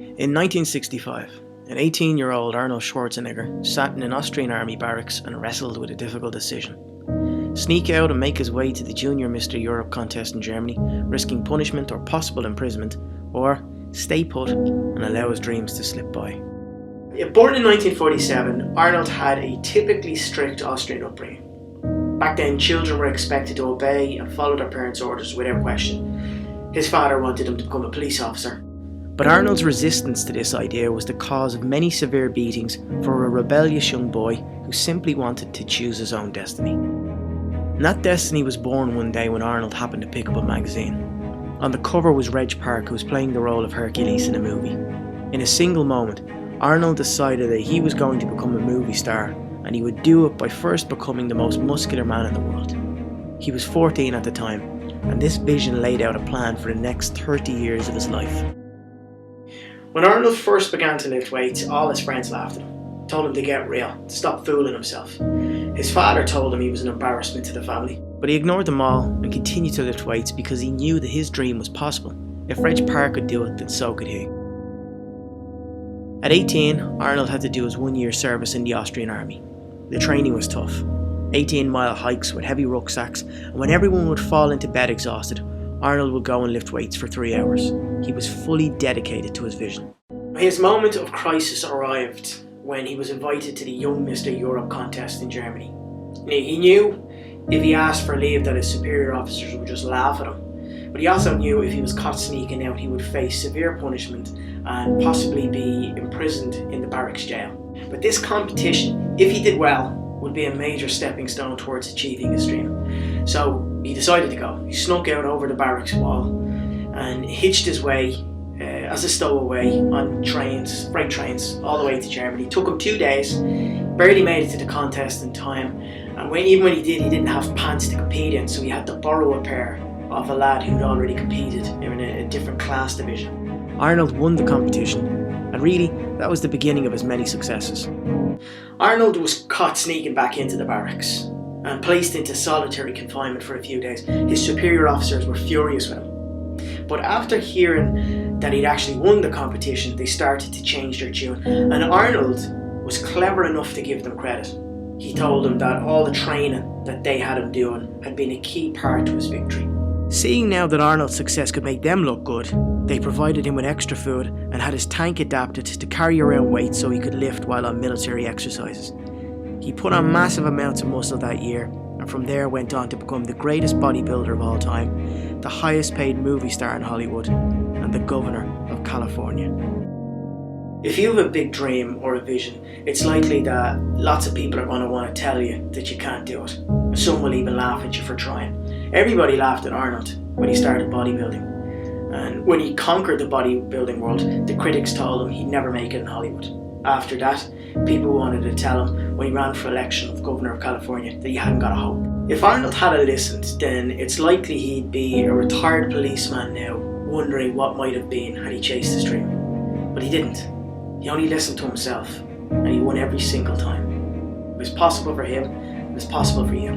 In 1965, an 18-year-old Arnold Schwarzenegger sat in an Austrian army barracks and wrestled with a difficult decision. Sneak out and make his way to the Junior Mr. Europe contest in Germany, risking punishment or possible imprisonment, or stay put and allow his dreams to slip by. Born in 1947, Arnold had a typically strict Austrian upbringing. Back then, children were expected to obey and follow their parents' orders without question. His father wanted him to become a police officer. But Arnold's resistance to this idea was the cause of many severe beatings for a rebellious young boy who simply wanted to choose his own destiny. And that destiny was born one day when Arnold happened to pick up a magazine. On the cover was Reg Park, who was playing the role of Hercules in a movie. In a single moment, Arnold decided that he was going to become a movie star, and he would do it by first becoming the most muscular man in the world. He was 14 at the time, and this vision laid out a plan for the next 30 years of his life. When Arnold first began to lift weights, all his friends laughed at him, told him to get real, to stop fooling himself. His father told him he was an embarrassment to the family, but he ignored them all and continued to lift weights because he knew that his dream was possible. If Reg Park could do it, then so could he. At 18, Arnold had to do his 1-year service in the Austrian army. The training was tough. 18-mile hikes with heavy rucksacks, and when everyone would fall into bed exhausted, Arnold would go and lift weights for 3 hours. He was fully dedicated to his vision. His moment of crisis arrived when he was invited to the Young Mr. Europe contest in Germany. He knew if he asked for leave that his superior officers would just laugh at him. But he also knew if he was caught sneaking out, he would face severe punishment and possibly be imprisoned in the barracks jail. But this competition, if he did well, would be a major stepping stone towards achieving his dream. So he decided to go. He snuck out over the barracks wall and hitched his way as a stowaway on trains, freight trains, all the way to Germany. It took him 2 days, barely made it to the contest in time, and even when he did, he didn't have pants to compete in, so he had to borrow a pair of a lad who'd already competed in a different class division. Arnold won the competition, and really, that was the beginning of his many successes. Arnold was caught sneaking back into the barracks and placed into solitary confinement for a few days. His superior officers were furious with him. But after hearing that he'd actually won the competition, they started to change their tune, and Arnold was clever enough to give them credit. He told them that all the training that they had him doing had been a key part to his victory. Seeing now that Arnold's success could make them look good, they provided him with extra food and had his tank adapted to carry around weights so he could lift while on military exercises. He put on massive amounts of muscle that year, and from there went on to become the greatest bodybuilder of all time, the highest paid movie star in Hollywood, and the governor of California. If you have a big dream or a vision, it's likely that lots of people are going to want to tell you that you can't do it. And some will even laugh at you for trying. Everybody laughed at Arnold when he started bodybuilding. And when he conquered the bodybuilding world, the critics told him he'd never make it in Hollywood. After that, people wanted to tell him when he ran for election of governor of California that he hadn't got a hope. If Arnold had listened, then it's likely he'd be a retired policeman now, wondering what might have been had he chased his dream. But he didn't. He only listened to himself, and he won every single time. It was possible for him, and it's possible for you.